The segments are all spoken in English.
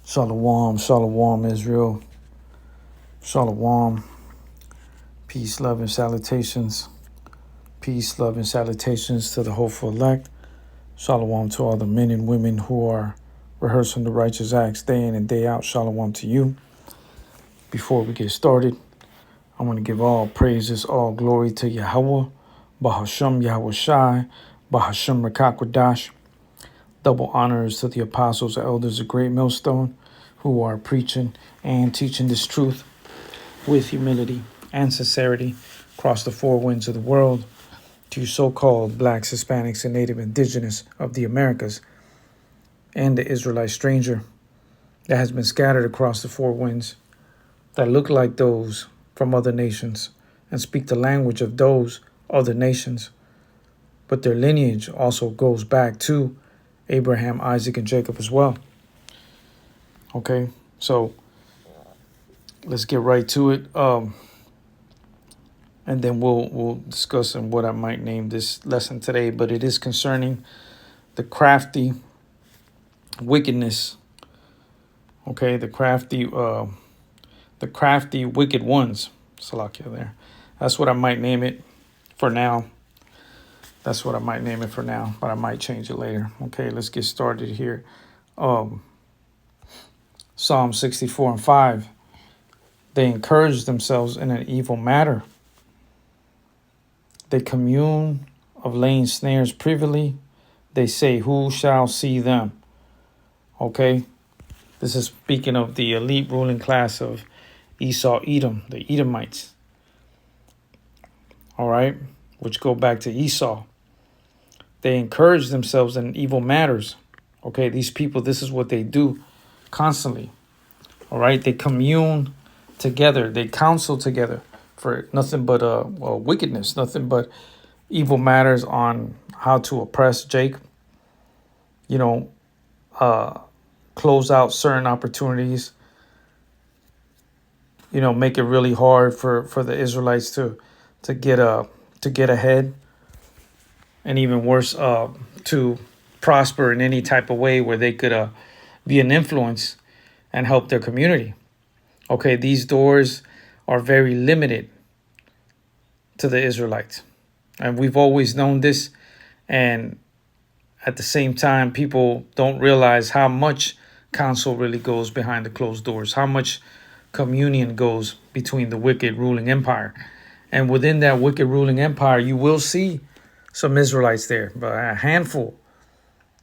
Shalom, shalom, Israel. Shalom. Peace, love, and salutations. Peace, love, and salutations to the hopeful elect. Shalom to all the men and women who are rehearsing the righteous acts day in and day out. Shalom to you. Before we get started, I want to give all praises, all glory to Yahweh, Bahasham Yahweh Shai, Bahasham Rakakwadash. Double honors to the apostles and elders of Great Millstone who are preaching and teaching this truth with humility and sincerity across the four winds of the world to you so-called blacks, Hispanics, and Native Indigenous of the Americas and the Israelite stranger that has been scattered across the four winds that look like those from other nations and speak the language of those other nations, but their lineage also goes back to Abraham, Isaac, and Jacob as well. Okay, so let's get right to it. And then we'll discuss on what I might name this lesson today, but it is concerning the crafty wickedness. Okay, the crafty wicked ones. Salakia there. That's what I might name it for now. But I might change it later. Okay, let's get started here. Psalm 64 and 5. They encourage themselves in an evil matter. They commune of laying snares privily. They say, who shall see them? Okay, this is speaking of the elite ruling class of Esau, Edom, the Edomites. All right, which go back to Esau. They encourage themselves in evil matters. Okay, these people, this is what they do constantly. All right, they commune together. They counsel together for nothing but wickedness, nothing but evil matters on how to oppress Jacob. Close out certain opportunities. Make it really hard for the Israelites to get ahead. And even worse, to prosper in any type of way where they could be an influence and help their community. Okay, these doors are very limited to the Israelites. And we've always known this. And at the same time, people don't realize how much counsel really goes behind the closed doors, how much communion goes between the wicked ruling empire. And within that wicked ruling empire, you will see some Israelites there, but a handful.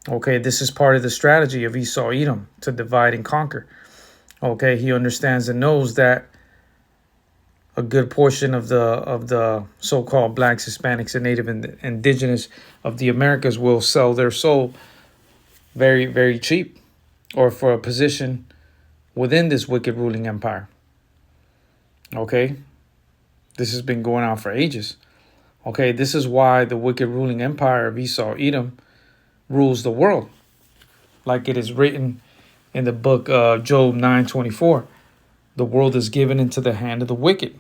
Okay, this is part of the strategy of Esau, Edom, to divide and conquer. Okay, he understands and knows that a good portion of the so-called blacks, Hispanics, and Native Indigenous of the Americas will sell their soul very, very cheap, or for a position within this wicked ruling empire. Okay, this has been going on for ages. Okay, this is why the wicked ruling empire of Esau, Edom, rules the world. Like it is written in the book of Job 9:24. The world is given into the hand of the wicked.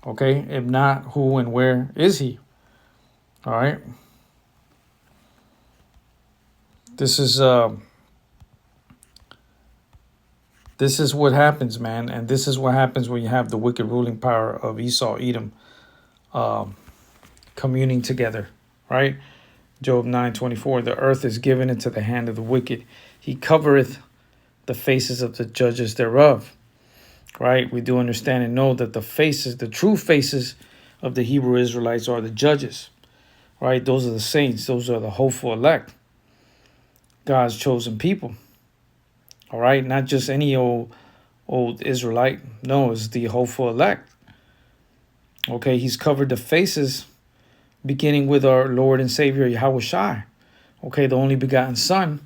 Okay, if not, who and where is he? All right. This is what happens, man. And this is what happens when you have the wicked ruling power of Esau, Edom, communing together, right? Job 9:24, the earth is given into the hand of the wicked. He covereth the faces of the judges thereof, right? We do understand and know that the true faces of the Hebrew Israelites are the judges, right? Those are the saints. Those are the hopeful elect, God's chosen people, all right? Not just any old Israelite. No, it's the hopeful elect. Okay, he's covered the faces beginning with our Lord and Savior, Yahweh Shai. Okay, the only begotten Son,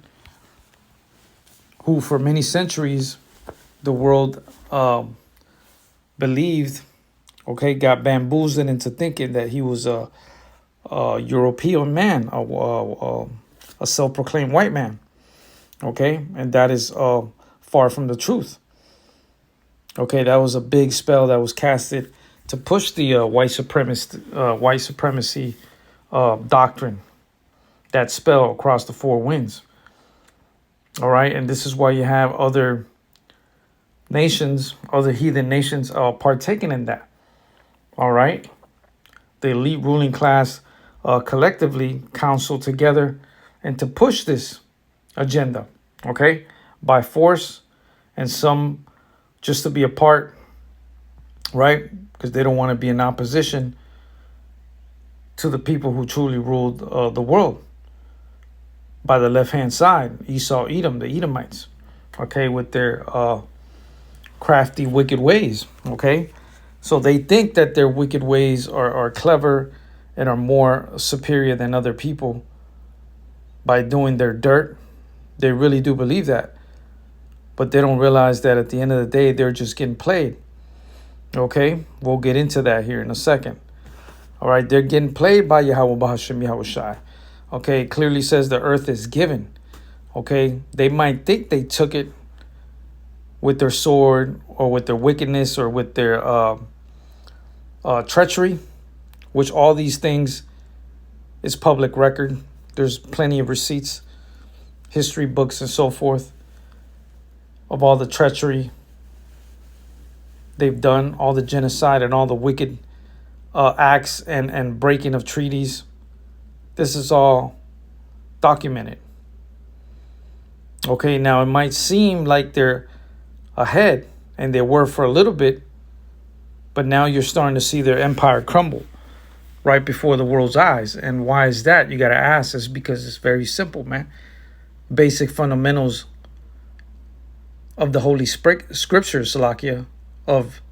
who for many centuries the world believed, okay, got bamboozled into thinking that he was a European man, a self-proclaimed white man. Okay, and that is far from the truth. Okay, that was a big spell that was casted to push the white supremacy doctrine, that spell across the four winds. All right. And this is why you have other nations, other heathen nations partaking in that. All right. The elite ruling class collectively counsel together and to push this agenda, okay, by force, and some just to be a part, right, because they don't want to be in opposition to the people who truly ruled the world by the left-hand side, Esau, Edom, the Edomites, okay, with their crafty, wicked ways, okay? So they think that their wicked ways are clever and are more superior than other people by doing their dirt. They really do believe that. But they don't realize that at the end of the day, they're just getting played. Okay? We'll get into that here in a second. All right? They're getting played by Yahweh Bahashim Yahweh Shai. Okay? It clearly says the earth is given. Okay? They might think they took it with their sword or with their wickedness or with their treachery, which all these things is public record. There's plenty of receipts, history books, and so forth of all the treachery they've done, all the genocide and all the wicked acts and breaking of treaties. This is all documented. Okay, now it might seem like they're ahead, and they were for a little bit, but now you're starting to see their empire crumble right before the world's eyes. And why is that? You got to ask. It's because it's very simple, man. Basic fundamentals of the Holy Scriptures, Salakia, of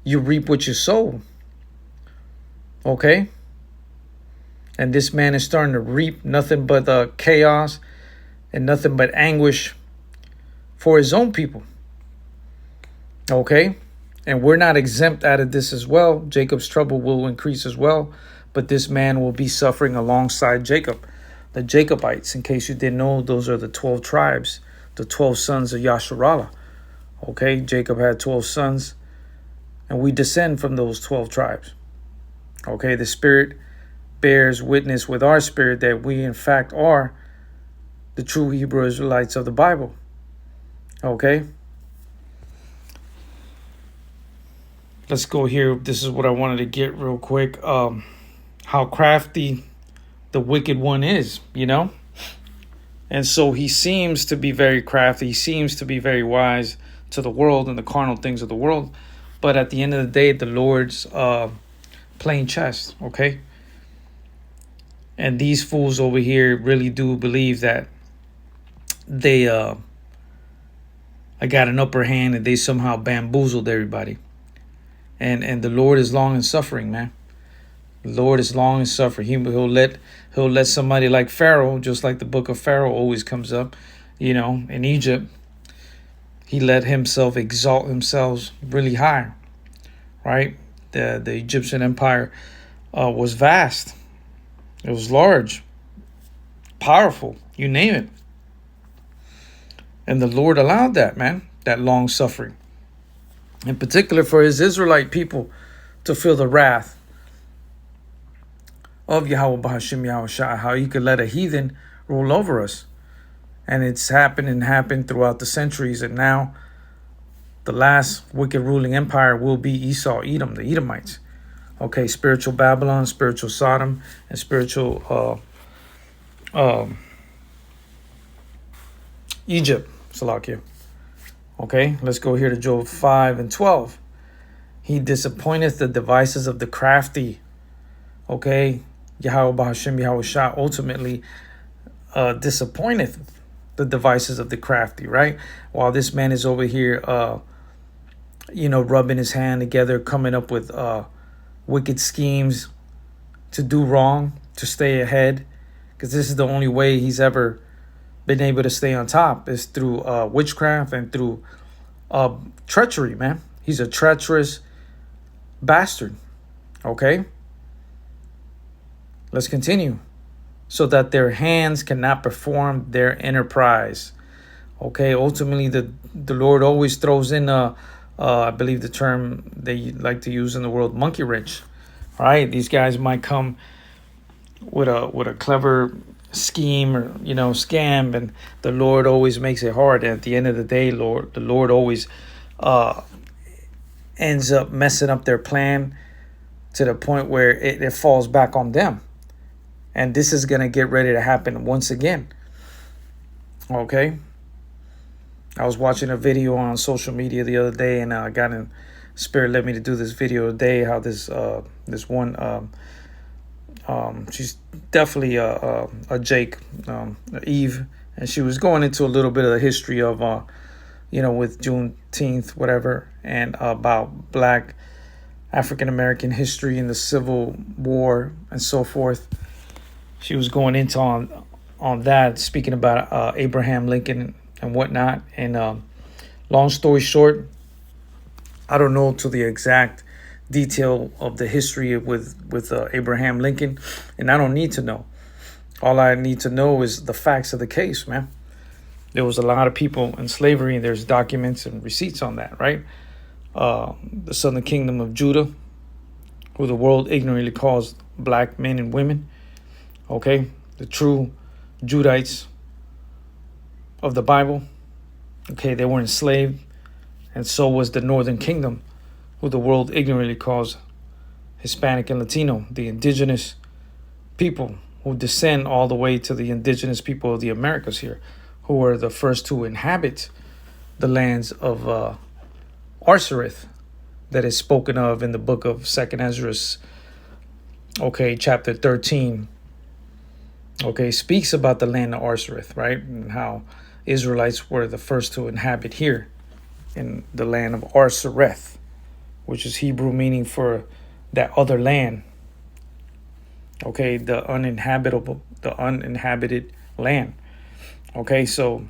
you reap what you sow. Okay? And this man is starting to reap nothing but chaos and nothing but anguish for his own people. Okay? And we're not exempt out of this as well. Jacob's trouble will increase as well. But this man will be suffering alongside Jacob. The Jacobites, in case you didn't know, those are the 12 tribes, the 12 sons of Yasharallah. Okay, Jacob had 12 sons, and we descend from those 12 tribes. Okay, the Spirit bears witness with our spirit that we, in fact, are the true Hebrew Israelites of the Bible. Okay? Let's go here. This is what I wanted to get real quick. How crafty the wicked one is, you know? And so he seems to be very crafty. He seems to be very wise to the world and the carnal things of the world. But at the end of the day, the Lord's playing chess, okay? And these fools over here really do believe that they I got an upper hand and they somehow bamboozled everybody. And the Lord is long and suffering, man. The Lord is long and suffering. He'll let somebody like Pharaoh, just like the book of Pharaoh always comes up, you know, in Egypt. He let himself exalt himself really high, right? The Egyptian empire was vast. It was large, powerful, you name it. And the Lord allowed that, man, that long suffering. In particular for his Israelite people to feel the wrath of Yahweh Bahashim Yahweh Shai, how he could let a heathen rule over us. And it's happened throughout the centuries. And now the last wicked ruling empire will be Esau, Edom, the Edomites. Okay, spiritual Babylon, spiritual Sodom, and spiritual Egypt, Salakia. Okay, let's go here to Job 5 and 12. He disappointeth the devices of the crafty. Okay, Yahweh Bahashim Yahweh Shah ultimately disappointeth the devices of the crafty, right? While this man is over here, rubbing his hand together, coming up with wicked schemes to do wrong, to stay ahead, because this is the only way he's ever been able to stay on top is through witchcraft and through treachery, man. He's a treacherous bastard. Okay? Let's continue. So that their hands cannot perform their enterprise. Okay, ultimately the Lord always throws in I believe the term they like to use in the world, monkey wrench. All right, these guys might come with a clever scheme or scam, and the Lord always makes it hard. And at the end of the day, the Lord always uh, ends up messing up their plan to the point where it falls back on them. And this is gonna get ready to happen once again. Okay. I was watching a video on social media the other day, and God in Spirit led me to do this video today. How this one she's definitely a Jake, Eve, and she was going into a little bit of the history of with Juneteenth, whatever, and about Black African American history and the Civil War and so forth. She was going into on that, speaking about Abraham Lincoln and whatnot. And long story short, I don't know to the exact detail of the history with Abraham Lincoln, and I don't need to know. All I need to know is the facts of the case, man. There was a lot of people in slavery, and there's documents and receipts on that, right? The Southern Kingdom of Judah, who the world ignorantly calls black men and women. Okay, the true Judites of the Bible. Okay, they were enslaved, and so was the Northern Kingdom, who the world ignorantly calls Hispanic and Latino, the indigenous people who descend all the way to the indigenous people of the Americas here, who were the first to inhabit the lands of Arsareth that is spoken of in the book of 2nd Ezra, okay, chapter 13, okay, speaks about the land of Arsareth, right, and how Israelites were the first to inhabit here in the land of Arsareth, which is Hebrew meaning for that other land, okay, the uninhabited land, okay, so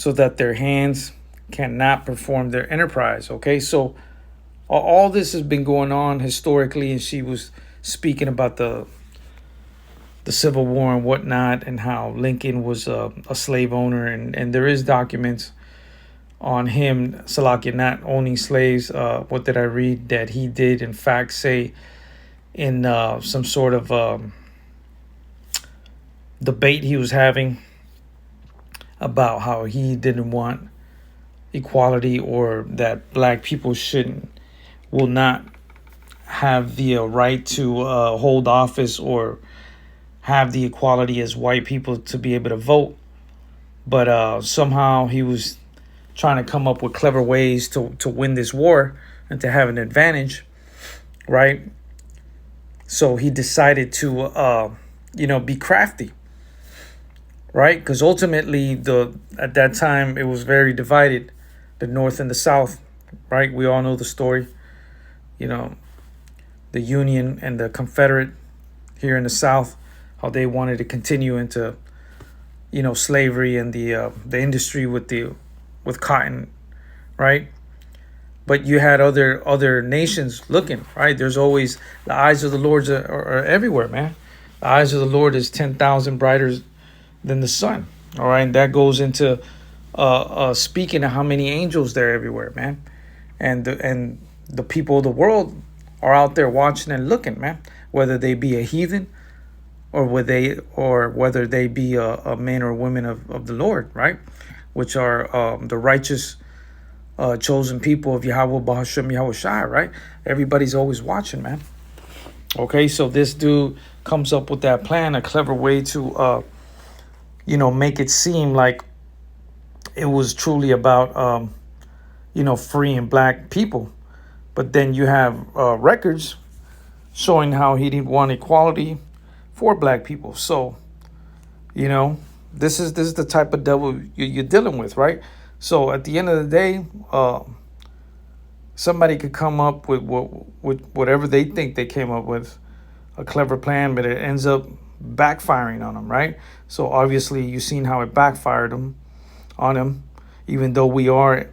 that their hands cannot perform their enterprise, okay, so all this has been going on historically, and she was speaking about the Civil War and whatnot, and how Lincoln was a slave owner, and there is documents on him, Salakia, not owning slaves. What did I read? That he did in fact say in some sort of debate he was having about how he didn't want equality, or that black people will not have the right to hold office or have the equality as white people to be able to vote. But somehow he was trying to come up with clever ways to win this war and to have an advantage, right? So he decided to, be crafty, right? Because ultimately, at that time, it was very divided, the North and the South, right? We all know the story, the Union and the Confederate here in the South, how they wanted to continue into, slavery and the industry with cotton, right? But you had other nations looking, right? There's always the eyes of the Lord are everywhere, man. The eyes of the Lord is 10,000 brighter than the sun. All right, and that goes into speaking of how many angels there are everywhere, man. And the people of the world are out there watching and looking, man. Whether they be a heathen, or whether they be a man or women of the Lord, right? Which are the righteous chosen people of Yahweh Bahashem Yahweh Shai, right? Everybody's always watching, man. Okay, so this dude comes up with that plan, a clever way to, make it seem like it was truly about, freeing black people. But then you have records showing how he didn't want equality for black people. So, this is the type of devil you're dealing with, right? So at the end of the day, somebody could come up with whatever they think they came up with, a clever plan, but it ends up backfiring on them, right? So obviously you've seen how it backfired on him, even though we are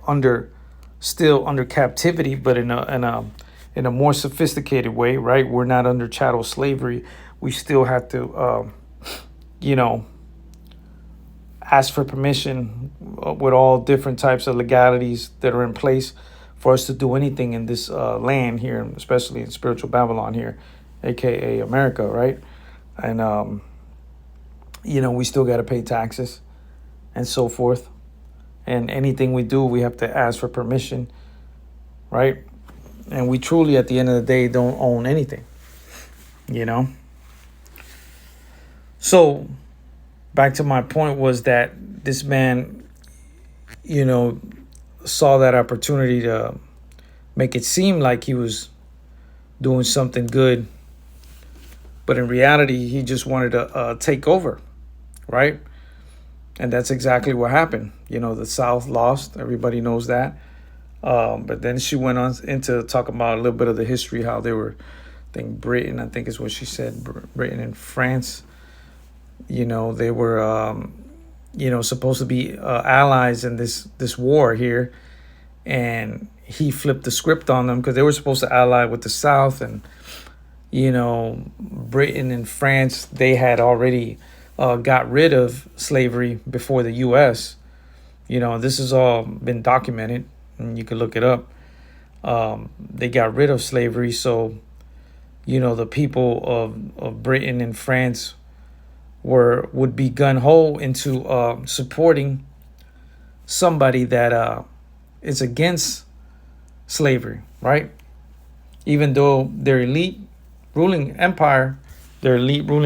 still under captivity, but in a more sophisticated way, right? We're not under chattel slavery. We still have to, ask for permission with all different types of legalities that are in place for us to do anything in this land here, especially in spiritual Babylon here, aka America, right? And we still got to pay taxes and so forth. And anything we do, we have to ask for permission, right? And we truly, at the end of the day, don't own anything, you know? So back to my point was that this man, saw that opportunity to make it seem like he was doing something good. But in reality, he just wanted to take over, right? And that's exactly what happened. The South lost. Everybody knows that. But then she went on into talking about a little bit of the history, how they were, Britain, I think is what she said, Britain and France, they were, supposed to be allies in this war here. And he flipped the script on them because they were supposed to ally with the South. And, Britain and France, they had already got rid of slavery before the U.S. This has all been documented, and you can look it up. They got rid of slavery, so the people of Britain and France would be gun ho into supporting somebody that is against slavery, right? Even though their elite ruling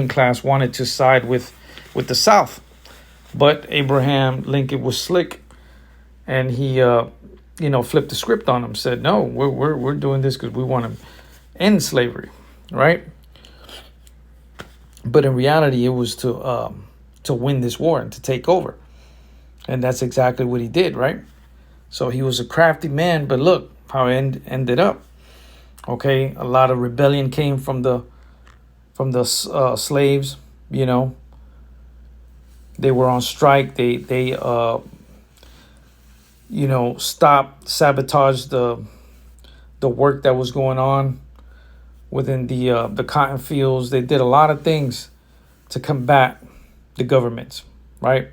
class wanted to side with the South. But Abraham Lincoln was slick, and he, flipped the script on them. Said, "No, we're doing this because we want to end slavery, right?" But in reality, it was to win this war and to take over, and that's exactly what he did, right? So he was a crafty man. But look how it ended up. Okay, a lot of rebellion came from the slaves. They were on strike. They stopped, sabotaged the work that was going on within the cotton fields. They did a lot of things to combat the governments, right?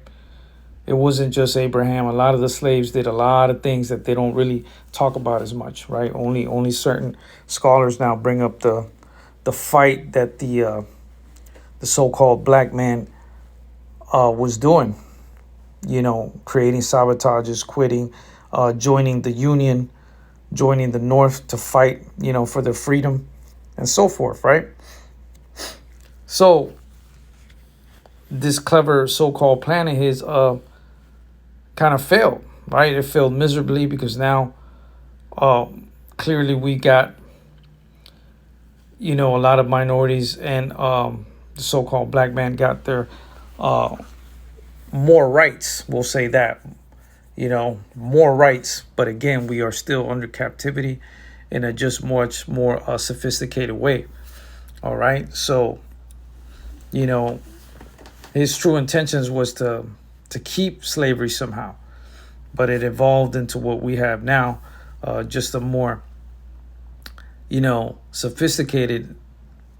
It wasn't just Abraham. A lot of the slaves did a lot of things that they don't really talk about as much, right? Only certain scholars now bring up the fight that the so-called black man was doing, creating sabotages, quitting, joining the Union, joining the North to fight, for their freedom and so forth, right? So this clever so-called plan of his kind of failed, right? It failed miserably because now clearly we got, a lot of minorities and the so-called black man got their more rights. We'll say that, more rights. But again, we are still under captivity in a just much more sophisticated way. All right. So, his true intentions was to keep slavery somehow, but it evolved into what we have now, just a more, sophisticated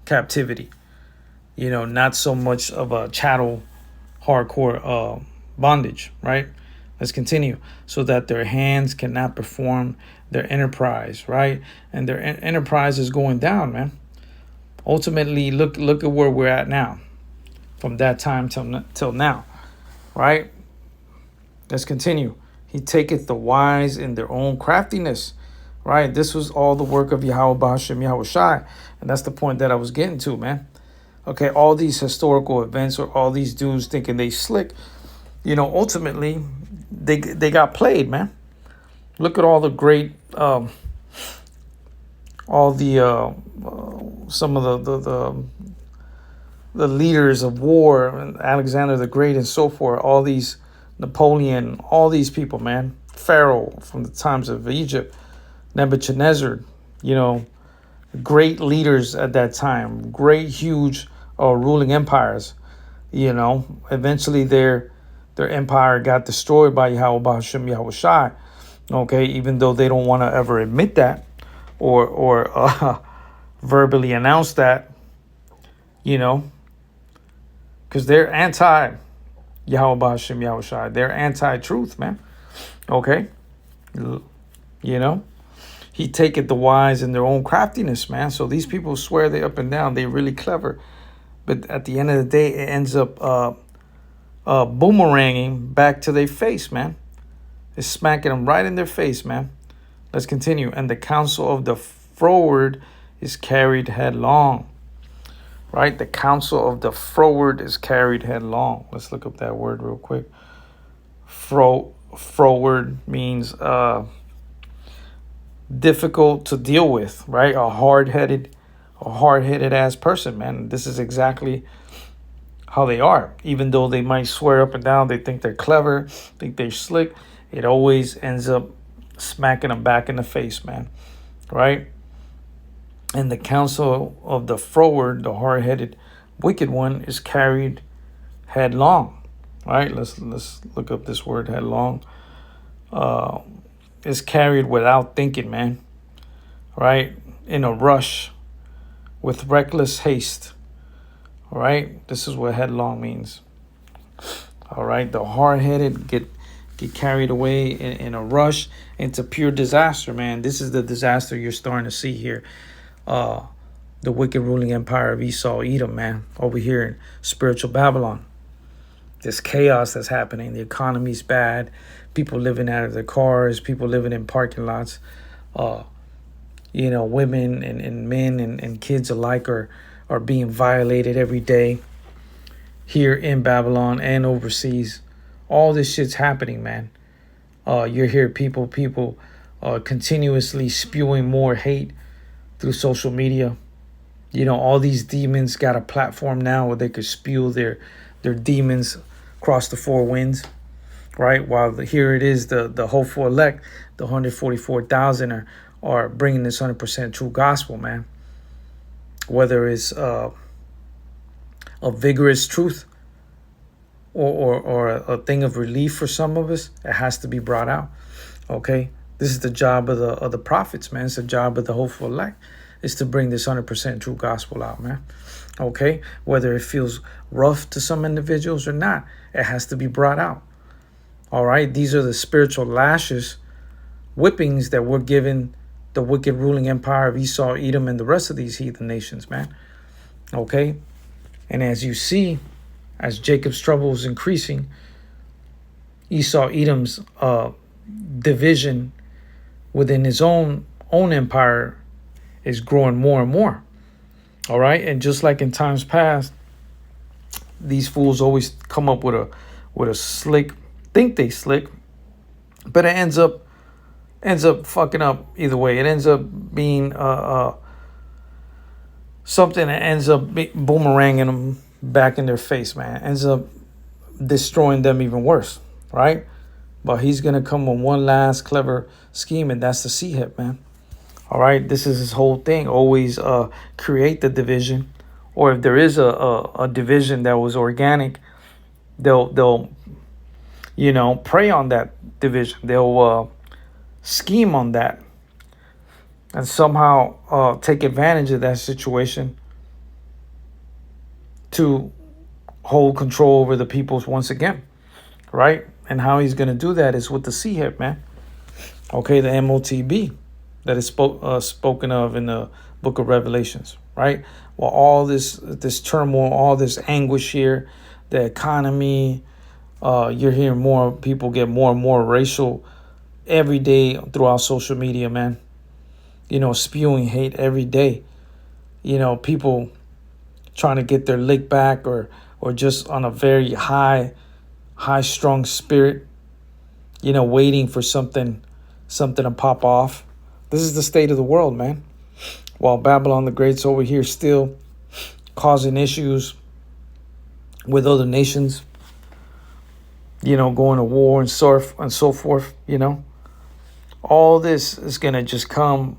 captivity, not so much of a chattel hardcore bondage, right? Let's continue. So that their hands cannot perform their enterprise, right? And their enterprise is going down, man. Ultimately, look at where we're at now, from that time till now, right? Let's continue. He taketh the wise in their own craftiness, right? This was all the work of Yahweh Bahashem Yahweh Shai. And that's the point that I was getting to, man. Okay, all these historical events or all these dudes thinking they slick, ultimately they got played, man. Look at all the great, some of the leaders of war, Alexander the Great and so forth, all these Napoleon, all these people, man. Pharaoh from the times of Egypt, Nebuchadnezzar, great leaders at that time, great, huge ruling empires. Eventually their empire got destroyed by Yahweh Bahashem Yahweh Shai. Okay, even though they don't want to ever admit that or verbally announce that, because they're anti Yahweh Bahashem Yahweh Shai. They're anti-truth, man. Okay, he taketh the wise in their own craftiness, man. So these people swear they up and down, they really clever. But at the end of the day, it ends up boomeranging back to their face, man. It's smacking them right in their face, man. Let's continue. And the counsel of the froward is carried headlong. Right? The counsel of the froward is carried headlong. Let's look up that word real quick. Froward means difficult to deal with, right? A hard-headed ass person, man. This is exactly how they are. Even though they might swear up and down, they think they're clever, think they're slick, it always ends up smacking them back in the face, man. Right? And the counsel of the froward, the hard-headed, wicked one, is carried headlong. Right? Let's look up this word, headlong. Is carried without thinking, man. Right? In a rush, with reckless haste. All right? This is what headlong means. All right? The hard-headed get carried away in a rush into pure disaster, man. This is the disaster you're starting to see here. The wicked ruling empire of Esau, Edom, man, over here in spiritual Babylon. This chaos that's happening. The economy's bad. People living out of their cars. People living in parking lots. Women and men and kids alike are being violated every day here in Babylon and overseas. All this shit's happening, man. You hear people continuously spewing more hate through social media. All these demons got a platform now where they could spew their demons across the four winds, right? While here it is, the hopeful elect, the 144,000 are bringing this 100% true gospel, man. Whether it's a vigorous truth or a thing of relief for some of us, it has to be brought out. Okay, this is the job of the prophets, man. It's the job of the hopeful elect, is to bring this 100% true gospel out, man. Okay, whether it feels rough to some individuals or not, it has to be brought out. All right, these are the spiritual lashes, whippings that were given the wicked ruling empire of Esau, Edom, and the rest of these heathen nations, man. Okay, and as you see, as Jacob's trouble is increasing, Esau, Edom's division within his own empire is growing more and more. All right, and just like in times past, these fools always come up with a slick, think they slick, but it ends up fucking up either way. It ends up being something that ends up boomeranging them back in their face, man. It ends up destroying them even worse, right? But he's gonna come with one last clever scheme, and that's the C-hip, man. All right, this is his whole thing. Always create the division, or if there is a division that was organic, they'll prey on that division. They'll scheme on that, and somehow take advantage of that situation to hold control over the peoples once again, right? And how he's gonna do that is with the C-hip, man. Okay, the MOTB. That is spoken of in the book of Revelations, right? Well, all this turmoil, all this anguish here, the economy, you're hearing more people get more and more racial every day throughout social media, man. Spewing hate every day. People trying to get their lick back or just on a very high strung spirit, waiting for something to pop off. This is the state of the world, man. While Babylon the Great's over here still causing issues with other nations, going to war and so forth, all this is going to just come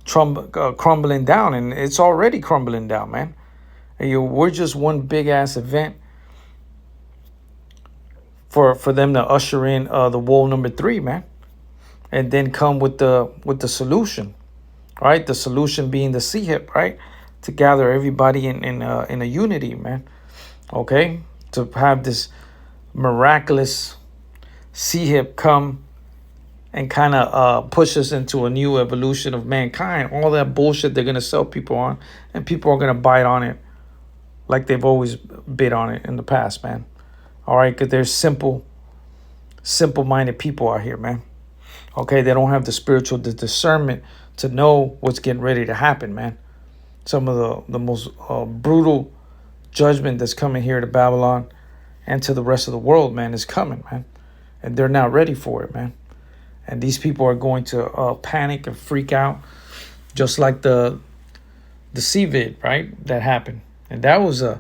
crumbling down, and it's already crumbling down, man. And we're just one big ass event for them to usher in the woe number 3, man. And then come with the solution, right? The solution being the C-hip, right? To gather everybody in a unity, man. Okay, to have this miraculous C-hip come and kind of push us into a new evolution of mankind. All that bullshit they're gonna sell people on, and people are gonna bite on it like they've always bit on it in the past, man. All right, because there's simple-minded people out here, man. Okay, they don't have the spiritual discernment to know what's getting ready to happen, man. Some of the most brutal judgment that's coming here to Babylon and to the rest of the world, man, is coming, man. And they're not ready for it, man. And these people are going to panic and freak out, just like the CVID, right? That happened, and that was a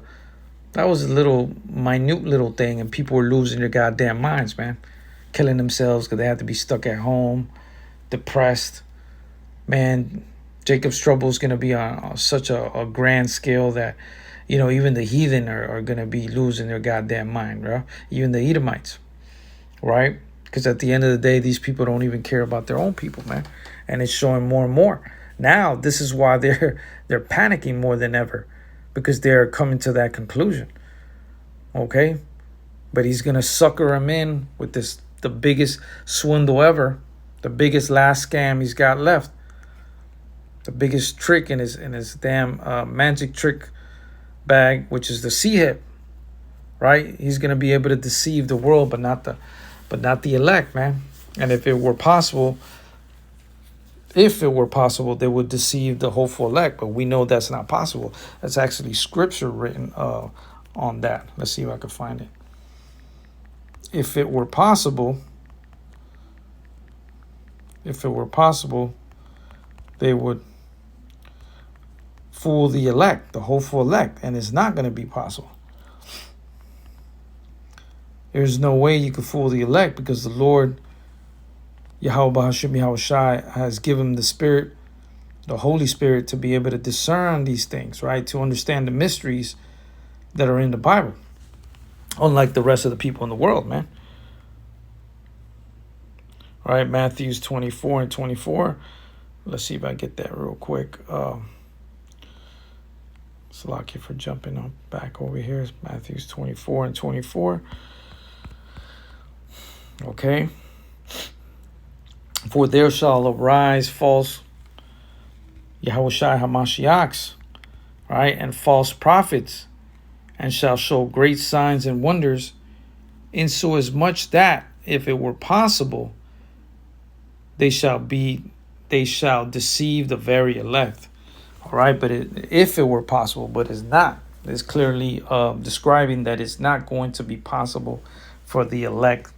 little minute little thing, and people were losing their goddamn minds, man, killing themselves because they had to be stuck at home, depressed, man. Jacob's trouble is going to be on such a grand scale that, even the heathen are going to be losing their goddamn mind, bro. Even the Edomites, right? Because at the end of the day, these people don't even care about their own people, man. And it's showing more and more. Now, this is why they're panicking more than ever, because they're coming to that conclusion. Okay? But he's going to sucker them in with the biggest swindle ever, the biggest last scam he's got left, the biggest trick in his damn magic trick bag, which is the sea hip, right? He's going to be able to deceive the world, but not the elect, man. And if it were possible, they would deceive the hopeful elect. But we know that's not possible. That's actually scripture written on that. Let's see if I can find it. If it were possible, they would fool the elect, the hopeful elect, and it's not going to be possible. There's no way you could fool the elect, because the Lord, Yahweh Bahashim Yahweh Shai, has given the Spirit, the Holy Spirit, to be able to discern these things, right? To understand the mysteries that are in the Bible. Unlike the rest of the people in the world, man. All right, Matthews 24 and 24. Let's see if I get that real quick. Salakia for jumping on back over here. It's Matthews 24 and 24. Okay. For there shall arise false Yahushai Hamashiachs, right, and false prophets, and shall show great signs and wonders, insomuch that, if it were possible, they shall deceive the very elect. All right, but if it were possible, but it's not. It's clearly describing that it's not going to be possible for the elect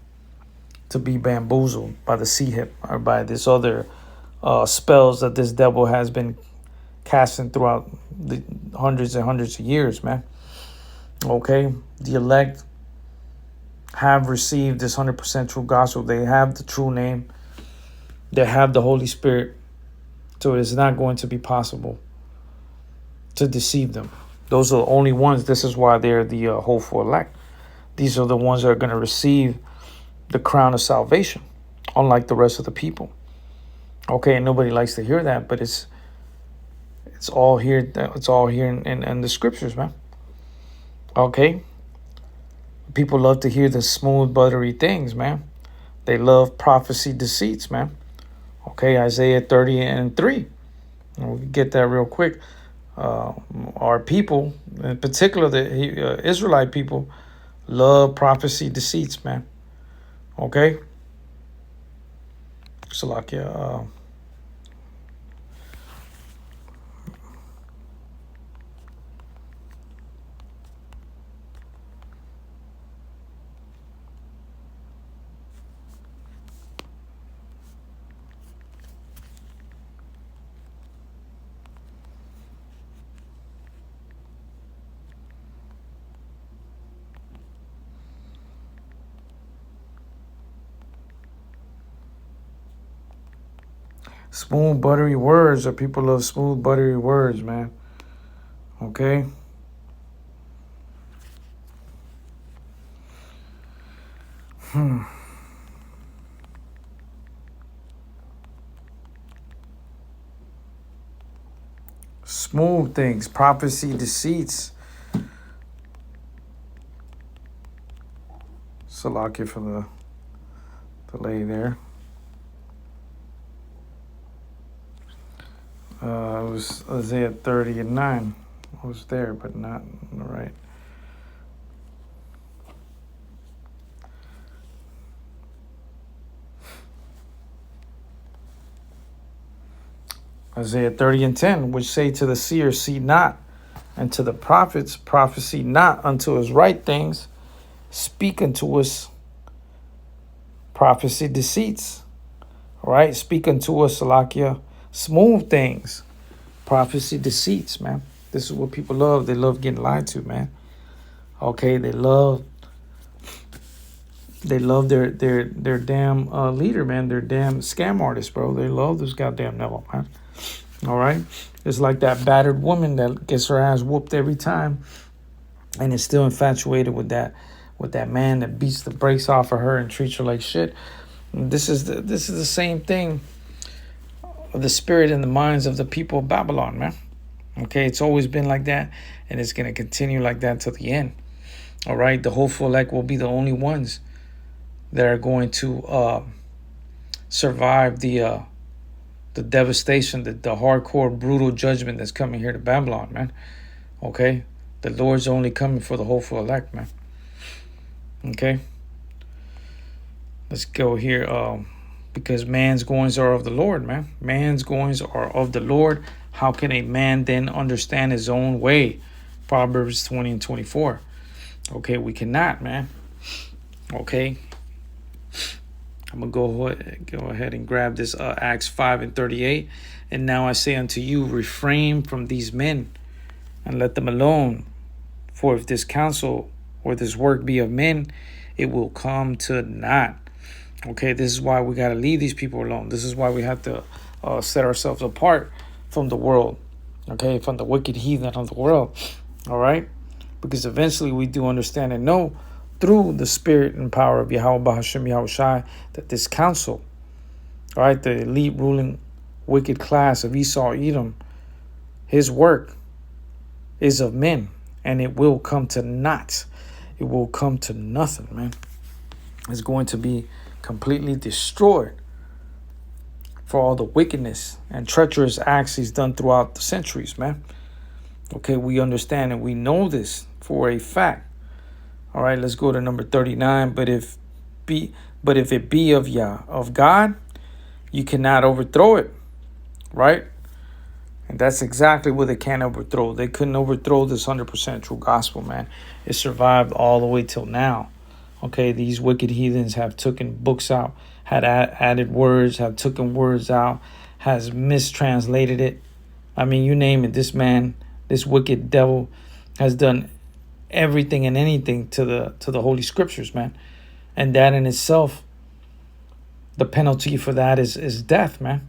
to be bamboozled by the sea hip or by this other spells that this devil has been casting throughout the hundreds and hundreds of years, man. Okay, the elect have received this 100% true gospel. They have the true name. They have the Holy Spirit. So it's not going to be possible to deceive them. Those are the only ones. This is why they're the hopeful elect. These are the ones that are going to receive the crown of salvation, unlike the rest of the people. Okay, and nobody likes to hear that, but it's all here. It's all here in the scriptures, man. Okay, people love to hear the smooth, buttery things, man. They love prophecy deceits, man. Okay, Isaiah 30 and 3. And we can get that real quick. Our people, in particular the Israelite people, love prophecy deceits, man. Okay? Salakia. Smooth, buttery words, or people love smooth, buttery words, man. Okay? Smooth things, prophecy, deceits. Salakia for the delay there. It was Isaiah 30 and 9. I was there, but not right. Isaiah 30:10, which say to the seer, see not, and to the prophets, prophesy not unto us right things, speak unto us prophecy deceits. All right, speak unto us, Salakia, smooth things, prophecy deceits, man. This is what people love. They love getting lied to, man. Okay, they love their damn leader, man. Their damn scam artist, bro. They love this goddamn devil, man. All right, it's like that battered woman that gets her ass whooped every time, and is still infatuated with that man that beats the brakes off of her and treats her like shit. And this is the same thing of the spirit and the minds of the people of Babylon, man. Okay, it's always been like that, and it's gonna continue like that till the end. All right, the hopeful elect will be the only ones that are going to survive the devastation, the hardcore, brutal judgment that's coming here to Babylon, man. Okay, the Lord's only coming for the hopeful elect, man. Okay, let's go here. Because man's goings are of the Lord, man. Man's goings are of the Lord. How can a man then understand his own way? Proverbs 20:24. Okay, we cannot, man. Okay, I'm gonna go ahead and grab this Acts 5:38. And now I say unto you, refrain from these men, and let them alone. For if this counsel or this work be of men, it will come to naught. Okay, this is why we got to leave these people alone. This is why we have to set ourselves apart from the world. Okay, from the wicked heathen of the world. All right, because eventually we do understand and know through the spirit and power of Yahweh Bahasham Yahushai that this council, all right, the elite ruling wicked class of Esau Edom, his work is of men, and it will come to naught. It will come to nothing, man. It's going to be completely destroyed for all the wickedness and treacherous acts he's done throughout the centuries, man. Okay, we understand and we know this for a fact. All right, let's go to number 39. But if it be of God, you cannot overthrow it, right? And that's exactly what they can't overthrow. They couldn't overthrow this 100% true gospel, man. It survived all the way till now. Okay, these wicked heathens have taken books out, had added words, have taken words out, has mistranslated it. I mean, you name it. This man, this wicked devil, has done everything and anything to the Holy Scriptures, man. And that in itself, the penalty for that is death, man.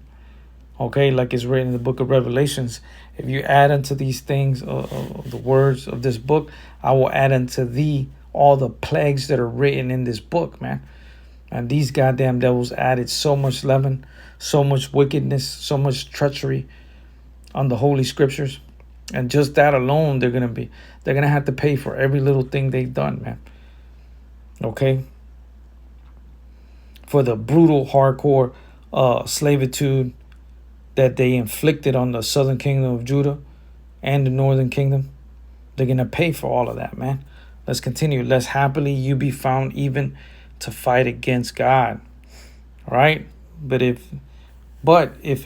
Okay, like it's written in the book of Revelations. If you add unto these things, the words of this book, I will add unto thee all the plagues that are written in this book, man. And these goddamn devils added so much leaven, so much wickedness, so much treachery on the Holy Scriptures. And just that alone, they're gonna have to pay for every little thing they've done, man. Okay? For the brutal, hardcore slavitude that they inflicted on the southern kingdom of Judah and the northern kingdom, they're gonna pay for all of that, man. Let's continue. Lest happily you be found even to fight against God. All right? But if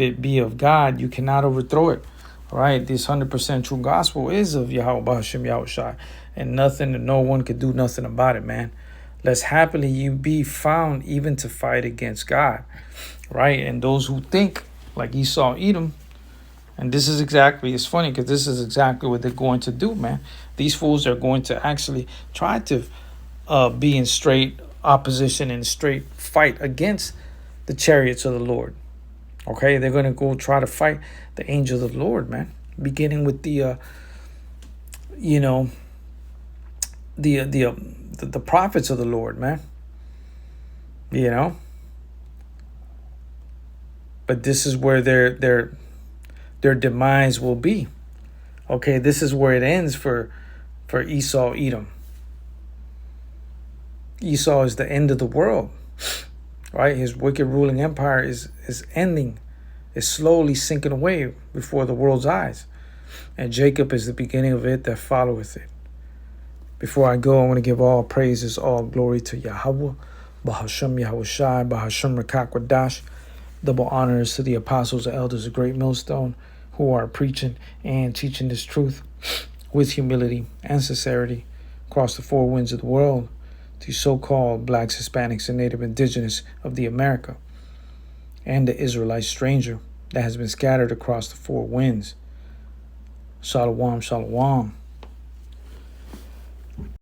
it be of God, you cannot overthrow it. All right? This 100% true gospel is of Yahweh Bahasham Yahushai. And nothing and no one could do nothing about it, man. Lest happily you be found even to fight against God. Right? And those who think like Esau Edom, and this is exactly, it's funny because this is exactly what they're going to do, man. These fools are going to actually try to be in straight opposition and straight fight against the chariots of the Lord. Okay, they're going to go try to fight the angels of the Lord, man. Beginning with the prophets of the Lord, man. You know. But this is where their demise will be. Okay, this is where it ends for Esau Edom. Esau is the end of the world. Right? His wicked ruling empire is ending, is slowly sinking away before the world's eyes. And Jacob is the beginning of it that followeth it. Before I go, I want to give all praises, all glory to Yahweh, Bahasham Yahushai, Bahasham Rakakwadash, Double honors to the apostles and elders of Great Millstone who are preaching and teaching this truth with humility and sincerity across the four winds of the world to so-called blacks, Hispanics, and Native Indigenous of the America, and the Israelite stranger that has been scattered across the four winds. Shalom, shalom.